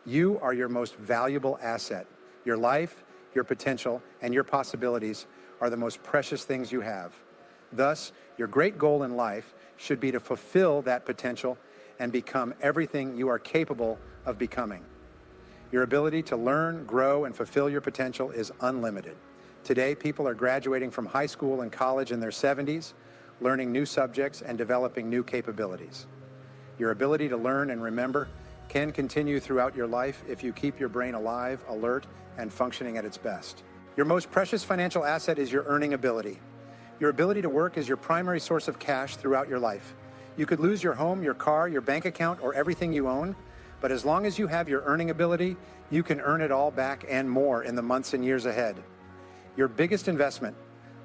You are your most valuable asset. Your life, your potential, and your possibilities are the most precious things you have. Thus, your great goal in life should be to fulfill that potential and become everything you are capable of becoming. Your ability to learn, grow, and fulfill your potential is unlimited. Today, people are graduating from high school and college in their 70s, learning new subjects and developing new capabilities. Your ability to learn and remember can continue throughout your life if you keep your brain alive, alert, and functioning at its best. Your most precious financial asset is your earning ability. Your ability to work is your primary source of cash throughout your life. You could lose your home, your car, your bank account, or everything you own, but as long as you have your earning ability, you can earn it all back and more in the months and years ahead. Your biggest investment,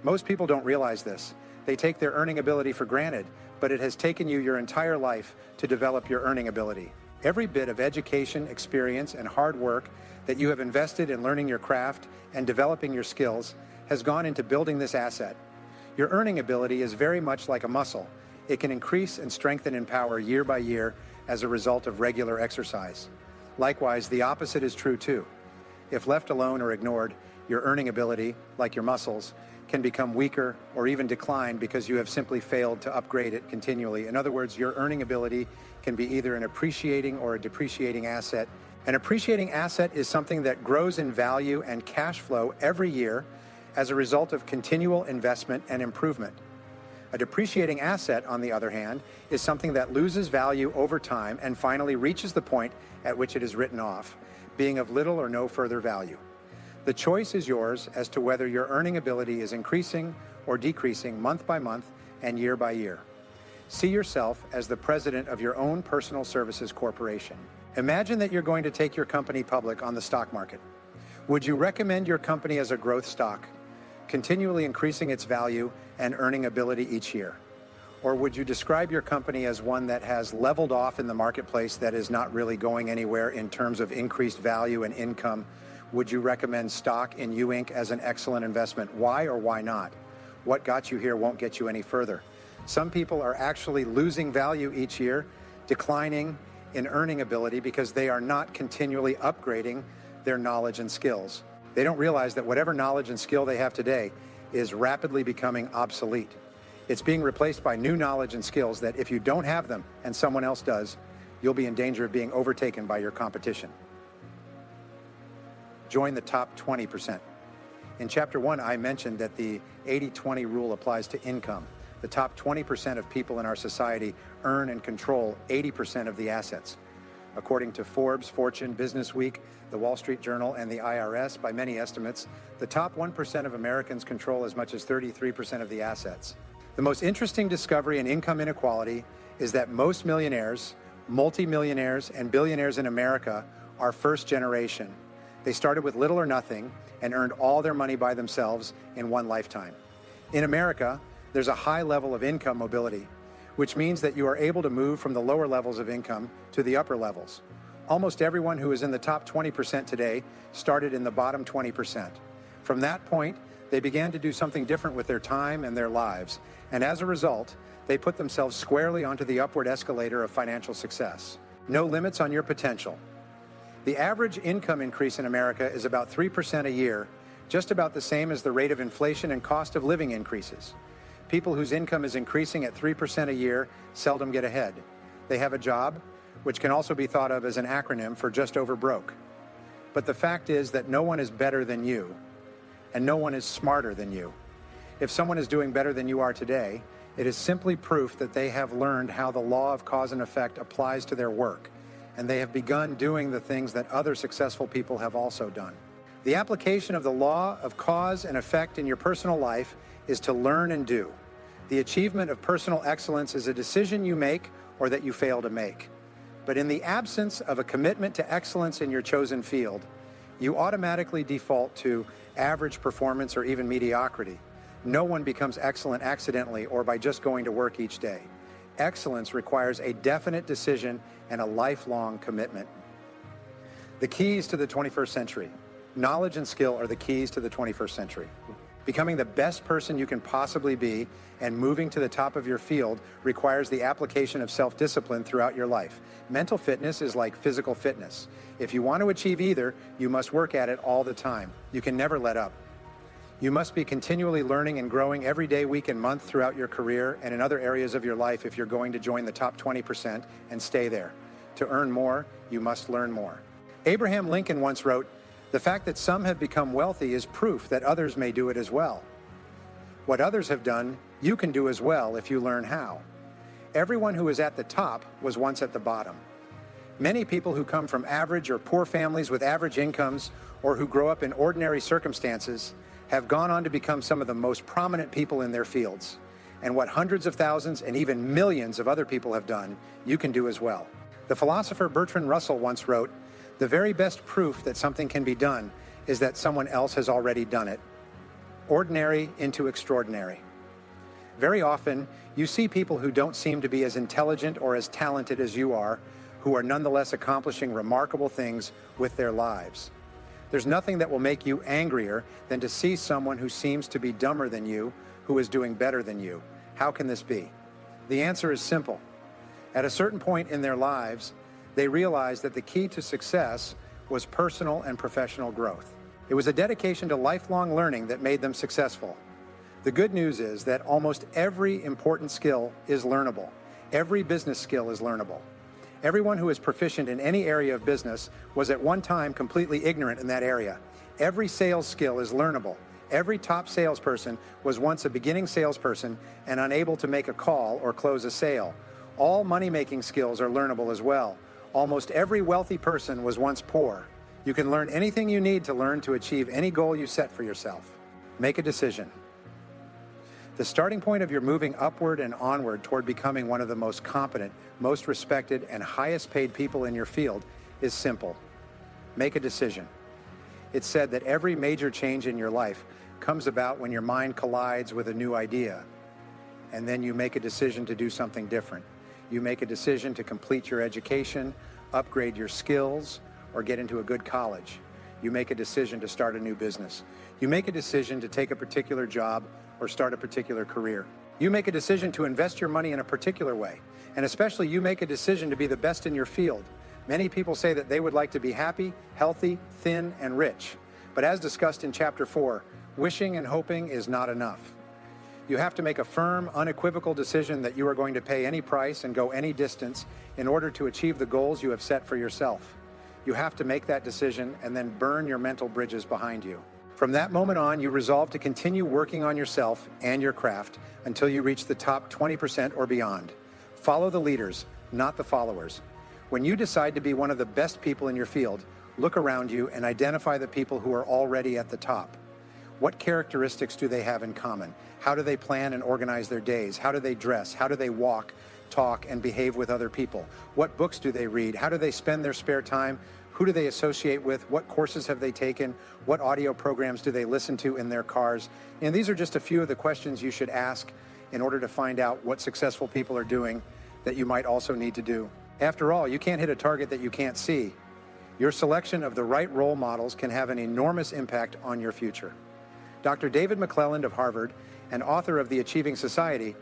most people don't realize this. They take their earning ability for granted, but it has taken you your entire life to develop your earning ability. Every bit of education, experience, and hard work that you have invested in learning your craft and developing your skills has gone into building this asset. Your earning ability is very much like a muscle. It can increase and strengthen in power year by year as a result of regular exercise. Likewise, the opposite is true too. If left alone or ignored, your earning ability, like your muscles, can become weaker or even decline because you have simply failed to upgrade it continually. In other words, your earning ability can be either an appreciating or a depreciating asset. An appreciating asset is something that grows in value and cash flow every year as a result of continual investment and improvement. A depreciating asset, on the other hand, is something that loses value over time and finally reaches the point at which it is written off, being of little or no further value. The choice is yours as to whether your earning ability is increasing or decreasing month by month and year by year. See yourself as the president of your own personal services corporation. Imagine that you're going to take your company public on the stock market. Would you recommend your company as a growth stock, continually increasing its value and earning ability each year? Or would you describe your company as one that has leveled off in the marketplace, that is not really going anywhere in terms of increased value and income? Would you recommend stock in U Inc. as an excellent investment? Why or why not? What got you here won't get you any further. Some people are actually losing value each year, declining in earning ability because they are not continually upgrading their knowledge and skills. They don't realize that whatever knowledge and skill they have today is rapidly becoming obsolete. It's being replaced by new knowledge and skills that if you don't have them and someone else does, you'll be in danger of being overtaken by your competition. Join the top 20%. In Chapter 1, I mentioned that the 80-20 rule applies to income. The top 20% of people in our society earn and control 80% of the assets. According to Forbes, Fortune, Business Week, the Wall Street Journal, and the IRS, by many estimates, the top 1% of Americans control as much as 33% of the assets. The most interesting discovery in income inequality is that most millionaires, multimillionaires, and billionaires in America are first generation. They started with little or nothing and earned all their money by themselves in one lifetime. In America, there's a high level of income mobility, which means that you are able to move from the lower levels of income to the upper levels. Almost everyone who is in the top 20% today started in the bottom 20%. From that point, they began to do something different with their time and their lives, and as a result, they put themselves squarely onto the upward escalator of financial success. No limits on your potential. The average income increase in America is about 3% a year, just about the same as the rate of inflation and cost of living increases. People whose income is increasing at 3% a year seldom get ahead. They have a job, which can also be thought of as an acronym for just over broke. But the fact is that no one is better than you, and no one is smarter than you. If someone is doing better than you are today, it is simply proof that they have learned how the law of cause and effect applies to their work, and they have begun doing the things that other successful people have also done. The application of the law of cause and effect in your personal life is to learn and do. The achievement of personal excellence is a decision you make or that you fail to make. But in the absence of a commitment to excellence in your chosen field, you automatically default to average performance or even mediocrity. No one becomes excellent accidentally or by just going to work each day. Excellence requires a definite decision and a lifelong commitment. The keys to the 21st century. Knowledge and skill are the keys to the 21st century. Becoming the best person you can possibly be and moving to the top of your field requires the application of self-discipline throughout your life. Mental fitness is like physical fitness. If you want to achieve either, you must work at it all the time. You can never let up. You must be continually learning and growing every day, week, and month throughout your career and in other areas of your life if you're going to join the top 20% and stay there. To earn more, you must learn more. Abraham Lincoln once wrote, "The fact that some have become wealthy is proof that others may do it as well. What others have done, you can do as well if you learn how." Everyone who is at the top was once at the bottom. Many people who come from average or poor families with average incomes or who grow up in ordinary circumstances have gone on to become some of the most prominent people in their fields. And what hundreds of thousands and even millions of other people have done, you can do as well. The philosopher Bertrand Russell once wrote, "The very best proof that something can be done is that someone else has already done it." Ordinary into extraordinary. Very often, you see people who don't seem to be as intelligent or as talented as you are, who are nonetheless accomplishing remarkable things with their lives. There's nothing that will make you angrier than to see someone who seems to be dumber than you, who is doing better than you. How can this be? The answer is simple. At a certain point in their lives, they realized that the key to success was personal and professional growth. It was a dedication to lifelong learning that made them successful. The good news is that almost every important skill is learnable. Every business skill is learnable. Everyone who is proficient in any area of business was at one time completely ignorant in that area. Every sales skill is learnable. Every top salesperson was once a beginning salesperson and unable to make a call or close a sale. All money-making skills are learnable as well. Almost every wealthy person was once poor. You can learn anything you need to learn to achieve any goal you set for yourself. Make a decision. The starting point of your moving upward and onward toward becoming one of the most competent, most respected, and highest paid people in your field is simple. Make a decision. It's said that every major change in your life comes about when your mind collides with a new idea, and then you make a decision to do something different. You make a decision to complete your education, upgrade your skills, or get into a good college. You make a decision to start a new business. You make a decision to take a particular job or start a particular career. You make a decision to invest your money in a particular way. And especially you make a decision to be the best in your field. Many people say that they would like to be happy, healthy, thin, and rich. But as discussed in Chapter 4, wishing and hoping is not enough. You have to make a firm, unequivocal decision that you are going to pay any price and go any distance in order to achieve the goals you have set for yourself. You have to make that decision and then burn your mental bridges behind you. From that moment on, you resolve to continue working on yourself and your craft until you reach the top 20% or beyond. Follow the leaders, not the followers. When you decide to be one of the best people in your field, look around you and identify the people who are already at the top. What characteristics do they have in common? How do they plan and organize their days? How do they dress? How do they walk, talk, and behave with other people? What books do they read? How do they spend their spare time? Who do they associate with? What courses have they taken? What audio programs do they listen to in their cars? And these are just a few of the questions you should ask in order to find out what successful people are doing that you might also need to do. After all, you can't hit a target that you can't see. Your selection of the right role models can have an enormous impact on your future. Dr. David McClelland of Harvard, and author of The Achieving Society,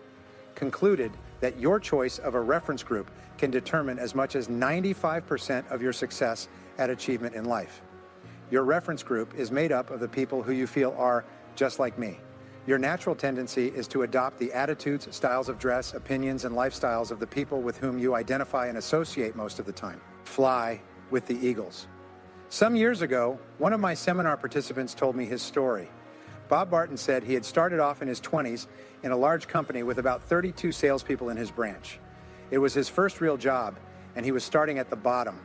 concluded that your choice of a reference group can determine as much as 95% of your success at achievement in life. Your reference group is made up of the people who you feel are just like me. Your natural tendency is to adopt the attitudes, styles of dress, opinions, and lifestyles of the people with whom you identify and associate most of the time. Fly with the eagles. Some years ago, one of my seminar participants told me his story. Bob Barton said he had started off in his 20s in a large company with about 32 salespeople in his branch. It was his first real job, and he was starting at the bottom.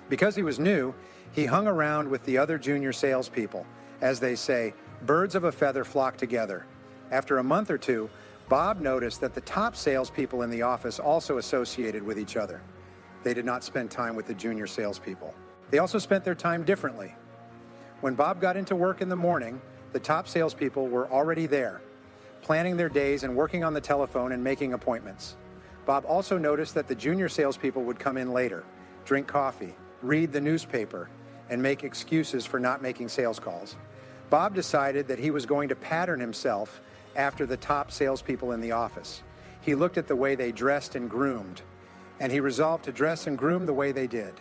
Because he was new, he hung around with the other junior salespeople. As they say, birds of a feather flock together. After a month or two, Bob noticed that the top salespeople in the office also associated with each other. They did not spend time with the junior salespeople. They also spent their time differently. When Bob got into work in the morning, the top salespeople were already there, planning their days and working on the telephone and making appointments. Bob also noticed that the junior salespeople would come in later, drink coffee, read the newspaper, and make excuses for not making sales calls. Bob decided that he was going to pattern himself after the top salespeople in the office. He looked at the way they dressed and groomed, and he resolved to dress and groom the way they did.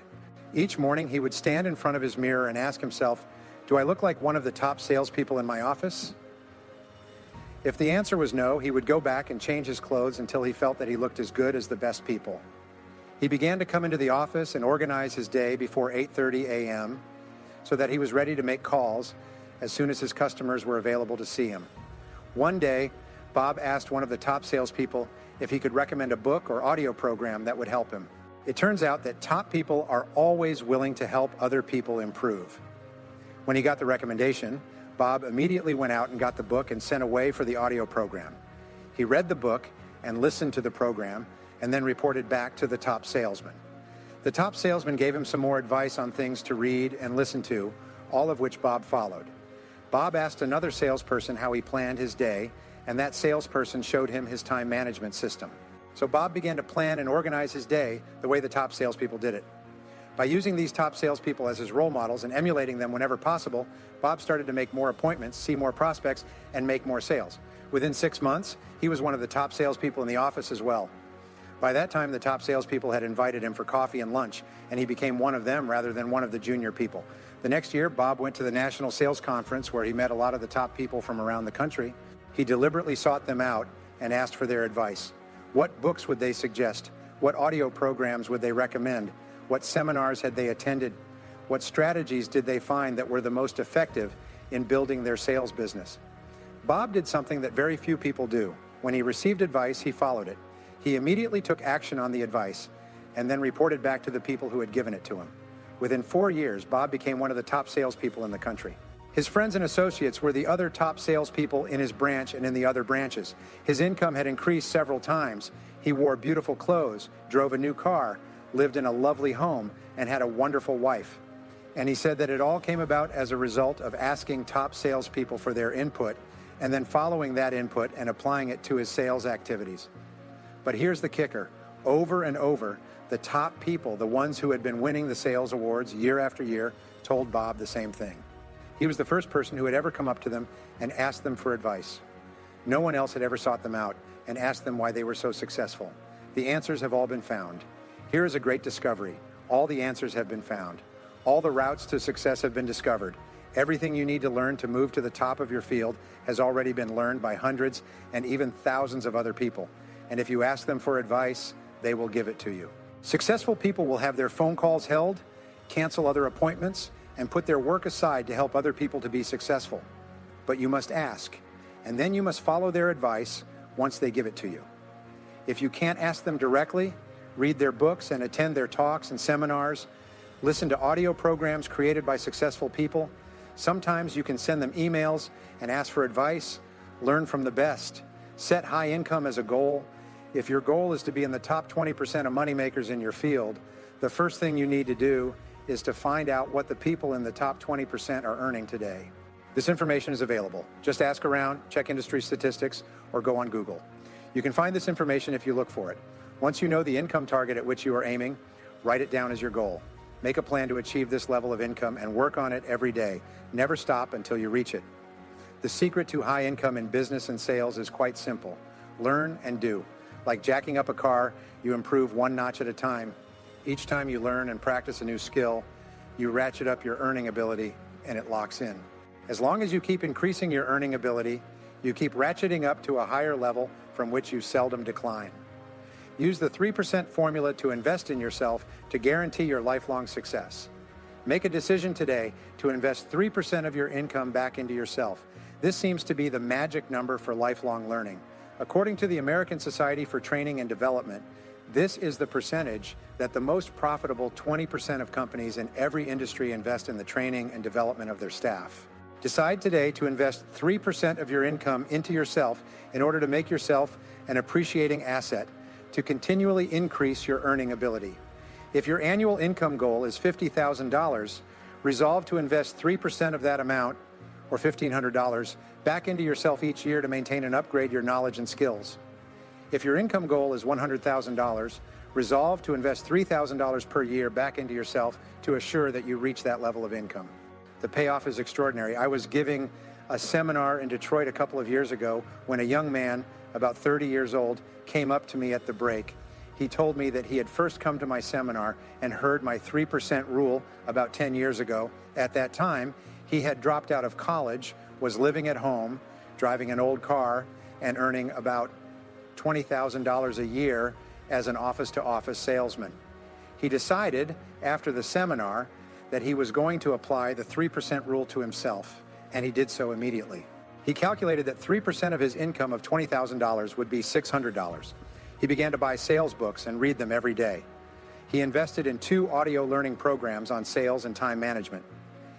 Each morning, he would stand in front of his mirror and ask himself, do I look like one of the top salespeople in my office? If the answer was no, he would go back and change his clothes until he felt that he looked as good as the best people. He began to come into the office and organize his day before 8:30 a.m. so that he was ready to make calls as soon as his customers were available to see him. One day, Bob asked one of the top salespeople if he could recommend a book or audio program that would help him. It turns out that top people are always willing to help other people improve. When he got the recommendation, Bob immediately went out and got the book and sent away for the audio program. He read the book and listened to the program and then reported back to the top salesman. The top salesman gave him some more advice on things to read and listen to, all of which Bob followed. Bob asked another salesperson how he planned his day, and that salesperson showed him his time management system. So Bob began to plan and organize his day the way the top salespeople did it. By using these top salespeople as his role models and emulating them whenever possible, Bob started to make more appointments, see more prospects, and make more sales. Within 6 months, he was one of the top salespeople in the office as well. By that time, the top salespeople had invited him for coffee and lunch, and he became one of them rather than one of the junior people. The next year, Bob went to the National Sales Conference where he met a lot of the top people from around the country. He deliberately sought them out and asked for their advice. What books would they suggest? What audio programs would they recommend? What seminars had they attended? What strategies did they find that were the most effective in building their sales business? Bob did something that very few people do. When he received advice, he followed it. He immediately took action on the advice and then reported back to the people who had given it to him. Within 4 years, Bob became one of the top salespeople in the country. His friends and associates were the other top salespeople in his branch and in the other branches. His income had increased several times. He wore beautiful clothes, drove a new car, lived in a lovely home, and had a wonderful wife. And he said that it all came about as a result of asking top salespeople for their input and then following that input and applying it to his sales activities. But here's the kicker. Over and over, the top people, the ones who had been winning the sales awards year after year, told Bob the same thing. He was the first person who had ever come up to them and asked them for advice. No one else had ever sought them out and asked them why they were so successful. The answers have all been found. Here is a great discovery. All the answers have been found. All the routes to success have been discovered. Everything you need to learn to move to the top of your field has already been learned by hundreds and even thousands of other people. And if you ask them for advice, they will give it to you. Successful people will have their phone calls held, cancel other appointments, and put their work aside to help other people to be successful. But you must ask, and then you must follow their advice once they give it to you. If you can't ask them directly, read their books and attend their talks and seminars, listen to audio programs created by successful people. Sometimes you can send them emails and ask for advice, learn from the best, set high income as a goal. If your goal is to be in the top 20% of moneymakers in your field, the first thing you need to do is to find out what the people in the top 20% are earning today. This information is available. Just ask around, check industry statistics, or go on Google. You can find this information if you look for it. Once you know the income target at which you are aiming, write it down as your goal. Make a plan to achieve this level of income and work on it every day. Never stop until you reach it. The secret to high income in business and sales is quite simple. Learn and do. Like jacking up a car, you improve one notch at a time. Each time you learn and practice a new skill, you ratchet up your earning ability and it locks in. As long as you keep increasing your earning ability, you keep ratcheting up to a higher level from which you seldom decline. Use the 3% formula to invest in yourself to guarantee your lifelong success. Make a decision today to invest 3% of your income back into yourself. This seems to be the magic number for lifelong learning. According to the American Society for Training and Development, this is the percentage that the most profitable 20% of companies in every industry invest in the training and development of their staff. Decide today to invest 3% of your income into yourself in order to make yourself an appreciating asset to continually increase your earning ability. If your annual income goal is $50,000, resolve to invest 3% of that amount, or $1,500, back into yourself each year to maintain and upgrade your knowledge and skills. If your income goal is $100,000, resolve to invest $3,000 per year back into yourself to assure that you reach that level of income. The payoff is extraordinary. I was giving a seminar in Detroit a couple of years ago when a young man, about 30 years old, came up to me at the break. He told me that he had first come to my seminar and heard my 3% rule about 10 years ago. At that time, he had dropped out of college, was living at home, driving an old car, and earning about $20,000 a year as an office-to-office salesman. He decided after the seminar that he was going to apply the 3% rule to himself, and he did so immediately. He calculated that 3% of his income of $20,000 would be $600. He began to buy sales books and read them every day. He invested in 2 audio learning programs on sales and time management.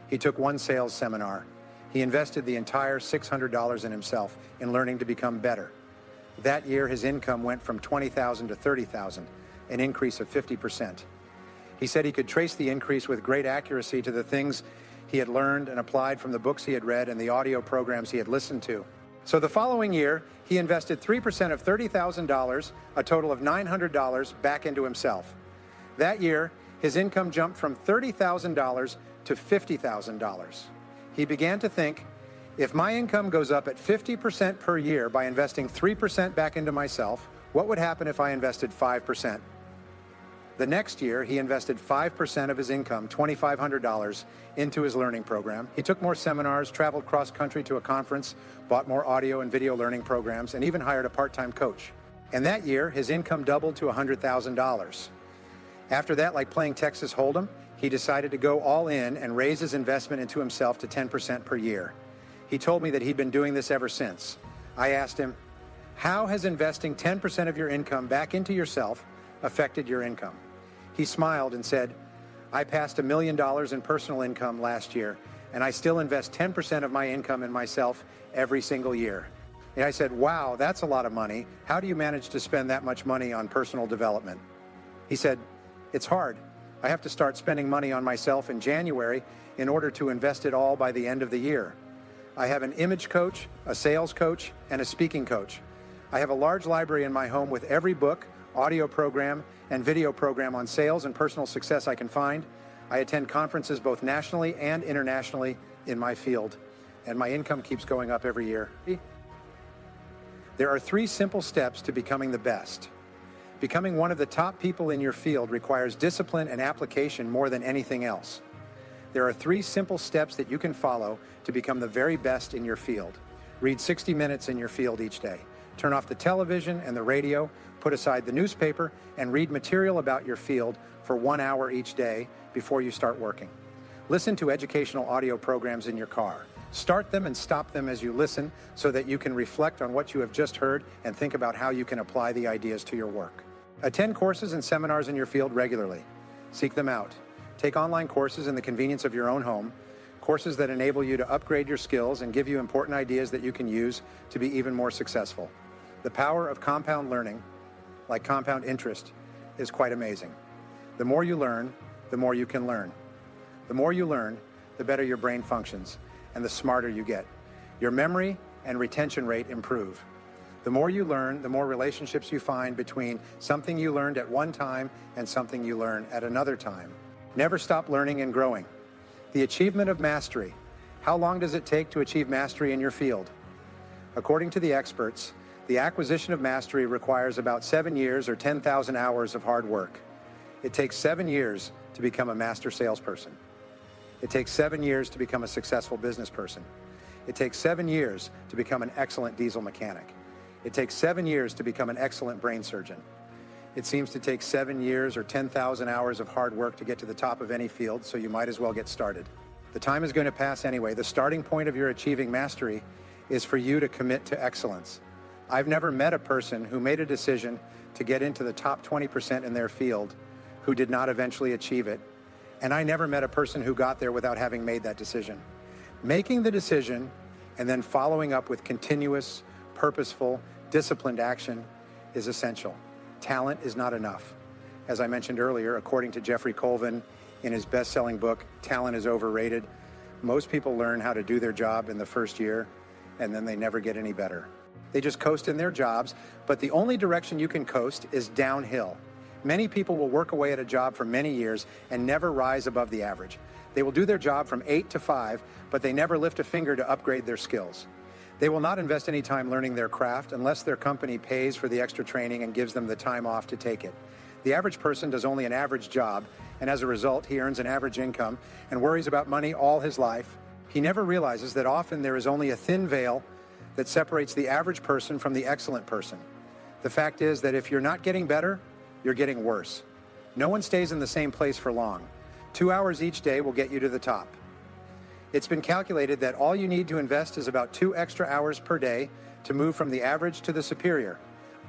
He took 1 sales seminar. He invested the entire $600 in himself in learning to become better. That year, his income went from $20,000 to $30,000, an increase of 50%. He said he could trace the increase with great accuracy to the things he had learned and applied from the books he had read and the audio programs he had listened to. So the following year, he invested 3% of $30,000, a total of $900, back into himself. That year, his income jumped from $30,000 to $50,000. He began to think, if my income goes up at 50% per year by investing 3% back into myself, what would happen if I invested 5%? The next year, he invested 5% of his income, $2,500, into his learning program. He took more seminars, traveled cross-country to a conference, bought more audio and video learning programs, and even hired a part-time coach. And that year, his income doubled to $100,000. After that, like playing Texas Hold'em, he decided to go all in and raise his investment into himself to 10% per year. He told me that he'd been doing this ever since. I asked him, how has investing 10% of your income back into yourself affected your income? He smiled and said, I passed $1 million in personal income last year, and I still invest 10% of my income in myself every single year. And I said, wow, that's a lot of money. How do you manage to spend that much money on personal development? He said, it's hard. I have to start spending money on myself in January in order to invest it all by the end of the year. I have an image coach, a sales coach, and a speaking coach. I have a large library in my home with every book, audio program, and video program on sales and personal success I can find. I attend conferences both nationally and internationally in my field, and my income keeps going up every year. There are 3 simple steps to becoming the best. Becoming one of the top people in your field requires discipline and application more than anything else. There are 3 simple steps that you can follow to become the very best in your field. Read 60 minutes in your field each day. Turn off the television and the radio, put aside the newspaper, and read material about your field for 1 hour each day before you start working. Listen to educational audio programs in your car. Start them and stop them as you listen so that you can reflect on what you have just heard and think about how you can apply the ideas to your work. Attend courses and seminars in your field regularly. Seek them out. Take online courses in the convenience of your own home, courses that enable you to upgrade your skills and give you important ideas that you can use to be even more successful. The power of compound learning, like compound interest, is quite amazing. The more you learn, the more you can learn. The more you learn, the better your brain functions, and the smarter you get. Your memory and retention rate improve. The more you learn, the more relationships you find between something you learned at one time and something you learn at another time. Never stop learning and growing. The achievement of mastery. How long does it take to achieve mastery in your field? According to the experts, the acquisition of mastery requires about 7 years or 10,000 hours of hard work. It takes 7 years to become a master salesperson. It takes 7 years to become a successful business person. It takes 7 years to become an excellent diesel mechanic. It takes 7 years to become an excellent brain surgeon. It seems to take 7 years or 10,000 hours of hard work to get to the top of any field, so you might as well get started. The time is going to pass anyway. The starting point of your achieving mastery is for you to commit to excellence. I've never met a person who made a decision to get into the top 20% in their field who did not eventually achieve it. And I never met a person who got there without having made that decision. Making the decision and then following up with continuous, purposeful, disciplined action is essential. Talent is not enough. As I mentioned earlier, according to Jeffrey Colvin in his best-selling book, Talent is Overrated, most people learn how to do their job in the first year, and then they never get any better. They just coast in their jobs, but the only direction you can coast is downhill. Many people will work away at a job for many years and never rise above the average. They will do their job from 8 to 5, but they never lift a finger to upgrade their skills. They will not invest any time learning their craft unless their company pays for the extra training and gives them the time off to take it. The average person does only an average job, and as a result, he earns an average income and worries about money all his life. He never realizes that often there is only a thin veil that separates the average person from the excellent person. The fact is that if you're not getting better, you're getting worse. No one stays in the same place for long. 2 hours each day will get you to the top. It's been calculated that all you need to invest is about 2 extra hours per day to move from the average to the superior.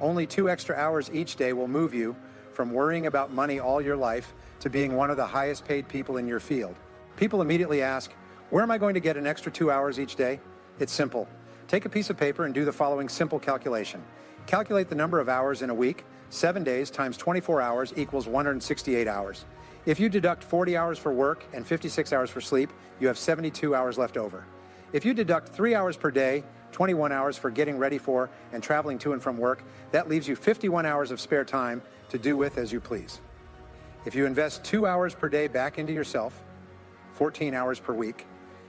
Only 2 extra hours each day will move you from worrying about money all your life to being one of the highest paid people in your field. People immediately ask, where am I going to get an extra 2 hours each day? It's simple. Take a piece of paper and do the following simple calculation. Calculate the number of hours in a week. 7 days times 24 hours equals 168 hours. If you deduct 40 hours for work and 56 hours for sleep, you have 72 hours left over. If you deduct 3 hours per day, 21 hours for getting ready for and traveling to and from work, that leaves you 51 hours of spare time to do with as you please. If you invest 2 hours per day back into yourself, 14 hours per week,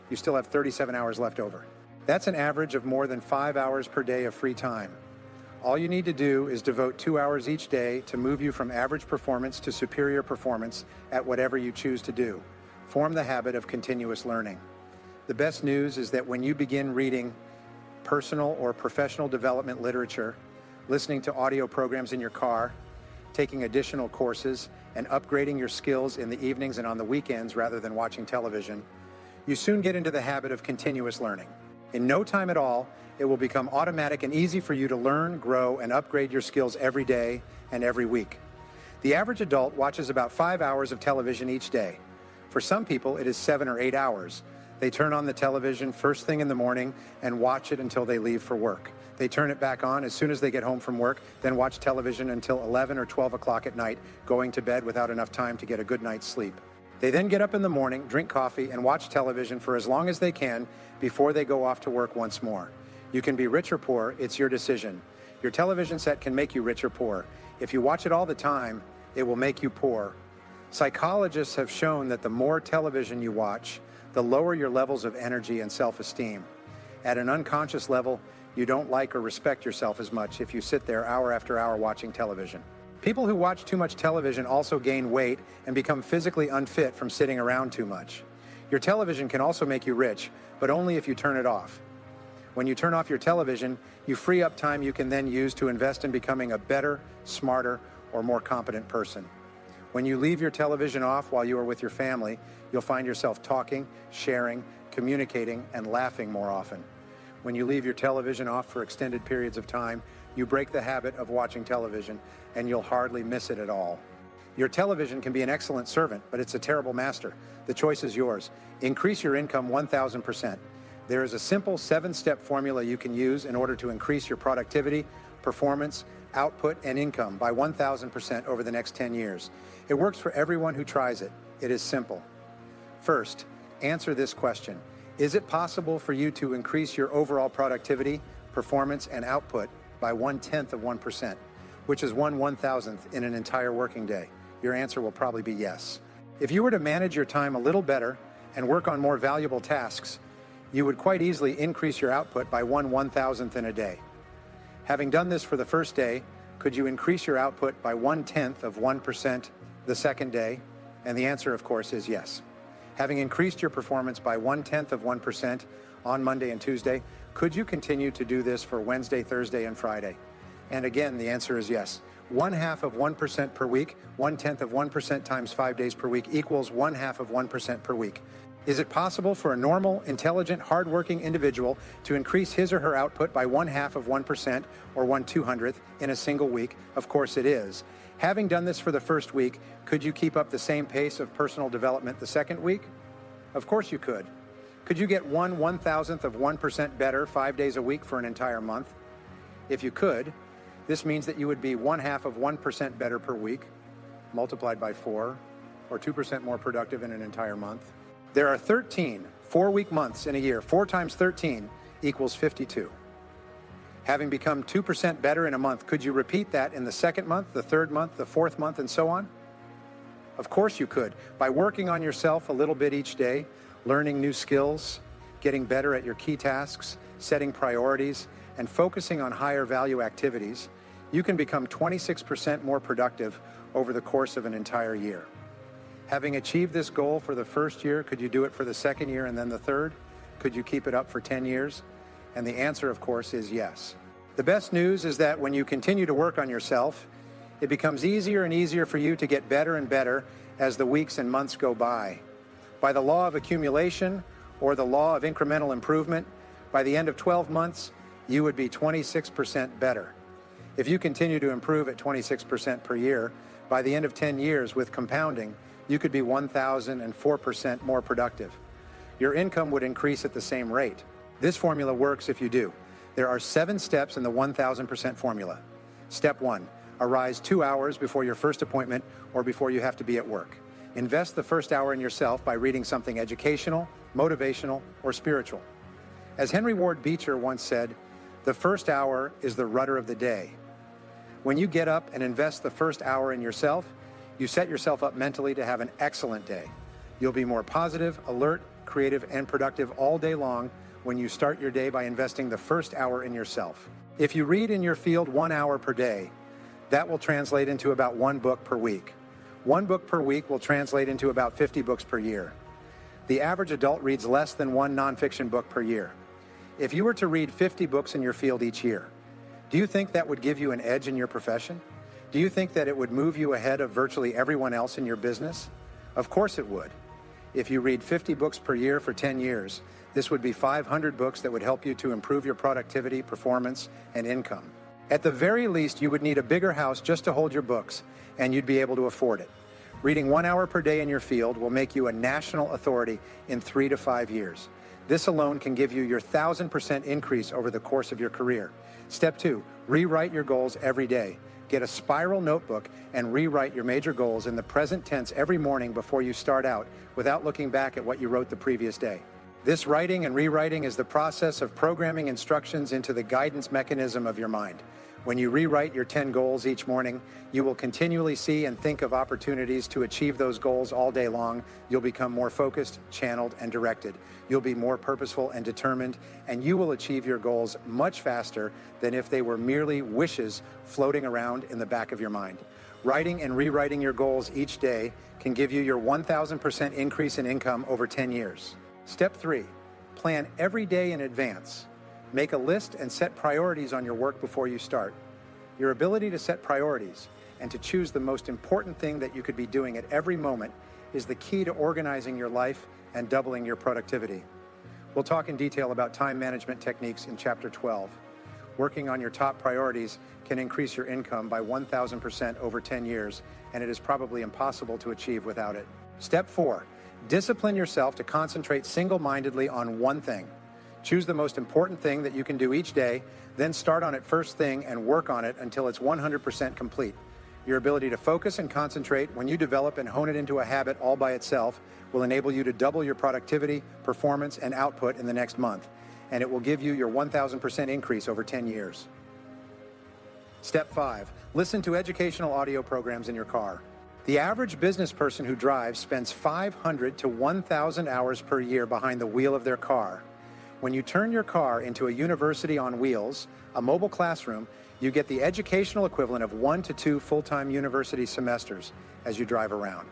you still have 37 hours left over. That's an average of more than 5 hours per day of free time. All you need to do is devote 2 hours each day to move you from average performance to superior performance at whatever you choose to do. Form the habit of continuous learning. The best news is that when you begin reading personal or professional development literature, listening to audio programs in your car, taking additional courses, and upgrading your skills in the evenings and on the weekends rather than watching television, you soon get into the habit of continuous learning. In no time at all, it will become automatic and easy for you to learn, grow, and upgrade your skills every day and every week. The average adult watches about 5 hours of television each day. For some people, it is 7 or 8 hours. They turn on the television first thing in the morning and watch it until they leave for work. They turn it back on as soon as they get home from work, then watch television until 11 or 12 o'clock at night, going to bed without enough time to get a good night's sleep. They then get up in the morning, drink coffee, and watch television for as long as they can before they go off to work once more. You can be rich or poor, it's your decision. Your television set can make you rich or poor. If you watch it all the time, it will make you poor. Psychologists have shown that the more television you watch, the lower your levels of energy and self-esteem. At an unconscious level, you don't like or respect yourself as much if you sit there hour after hour watching television. People who watch too much television also gain weight and become physically unfit from sitting around too much. Your television can also make you rich, but only if you turn it off. When you turn off your television, you free up time you can then use to invest in becoming a better, smarter, or more competent person. When you leave your television off while you are with your family, you'll find yourself talking, sharing, communicating, and laughing more often. When you leave your television off for extended periods of time, you break the habit of watching television, and you'll hardly miss it at all. Your television can be an excellent servant, but it's a terrible master. The choice is yours. Increase your income 1,000%. There is a simple 7-step formula you can use in order to increase your productivity, performance, output, and income by 1,000% over the next 10 years. It works for everyone who tries it. It is simple. First, answer this question. Is it possible for you to increase your overall productivity, performance, and output by 1/10%, which is 1/1000th in an entire working day? Your answer will probably be yes. If you were to manage your time a little better and work on more valuable tasks, you would quite easily increase your output by 1/1000th in a day. Having done this for the first day, could you increase your output by 1/10% the second day? And the answer, of course, is yes. Having increased your performance by 1/10% on Monday and Tuesday, could you continue to do this for Wednesday, Thursday, and Friday? And again, the answer is yes. 1/2% per week, 1/10% times 5 days per week equals 1/2% per week. Is it possible for a normal, intelligent, hardworking individual to increase his or her output by 1/2% or 1/200th in a single week? Of course it is. Having done this for the first week, could you keep up the same pace of personal development the second week? Of course you could. Could you get 1/1000% better 5 days a week for an entire month? If you could, this means that you would be 1/2% better per week, multiplied by 4, or 2% more productive in an entire month. There are 13 4-week months in a year. 4 times 13 equals 52. Having become 2% better in a month, could you repeat that in the second month, the third month, the fourth month, and so on? Of course you could. By working on yourself a little bit each day, learning new skills, getting better at your key tasks, setting priorities, and focusing on higher value activities, you can become 26% more productive over the course of an entire year. Having achieved this goal for the first year, could you do it for the second year and then the third? Could you keep it up for 10 years? And the answer, of course, is yes. The best news is that when you continue to work on yourself, it becomes easier and easier for you to get better and better as the weeks and months go by. By the law of accumulation or the law of incremental improvement, by the end of 12 months, you would be 26% better. If you continue to improve at 26% per year, by the end of 10 years with compounding, you could be 1,004% more productive. Your income would increase at the same rate. This formula works if you do. There are 7 steps in the 1,000% formula. Step 1, arise 2 hours before your first appointment or before you have to be at work. Invest the first hour in yourself by reading something educational, motivational, or spiritual. As Henry Ward Beecher once said, the first hour is the rudder of the day. When you get up and invest the first hour in yourself, you set yourself up mentally to have an excellent day. You'll be more positive, alert, creative, and productive all day long when you start your day by investing the first hour in yourself. If you read in your field 1 hour per day, that will translate into about 1 book per week. 1 book per week will translate into about 50 books per year. The average adult reads less than 1 nonfiction book per year. If you were to read 50 books in your field each year, do you think that would give you an edge in your profession? Do you think that it would move you ahead of virtually everyone else in your business? Of course it would. If you read 50 books per year for 10 years, this would be 500 books that would help you to improve your productivity, performance, and income. At the very least, you would need a bigger house just to hold your books, and you'd be able to afford it. Reading 1 hour per day in your field will make you a national authority in 3 to 5 years. This alone can give you your 1,000% increase over the course of your career. Step 2, rewrite your goals every day. Get a spiral notebook and rewrite your major goals in the present tense every morning before you start out without looking back at what you wrote the previous day. This writing and rewriting is the process of programming instructions into the guidance mechanism of your mind. When you rewrite your 10 goals each morning, you will continually see and think of opportunities to achieve those goals all day long. You'll become more focused, channeled, and directed. You'll be more purposeful and determined, and you will achieve your goals much faster than if they were merely wishes floating around in the back of your mind. Writing and rewriting your goals each day can give you your 1,000% increase in income over 10 years. Step 3, plan every day in advance. Make a list and set priorities on your work before you start. Your ability to set priorities and to choose the most important thing that you could be doing at every moment is the key to organizing your life and doubling your productivity. We'll talk in detail about time management techniques in Chapter 12. Working on your top priorities can increase your income by 1,000% over 10 years, and it is probably impossible to achieve without it. Step 4, discipline yourself to concentrate single-mindedly on one thing. Choose the most important thing that you can do each day, then start on it first thing and work on it until it's 100% complete. Your ability to focus and concentrate when you develop and hone it into a habit all by itself will enable you to double your productivity, performance, and output in the next month, and it will give you your 1,000% increase over 10 years. Step 5, listen to educational audio programs in your car. The average business person who drives spends 500 to 1,000 hours per year behind the wheel of their car. When you turn your car into a university on wheels, a mobile classroom, you get the educational equivalent of 1 to 2 full-time university semesters as you drive around.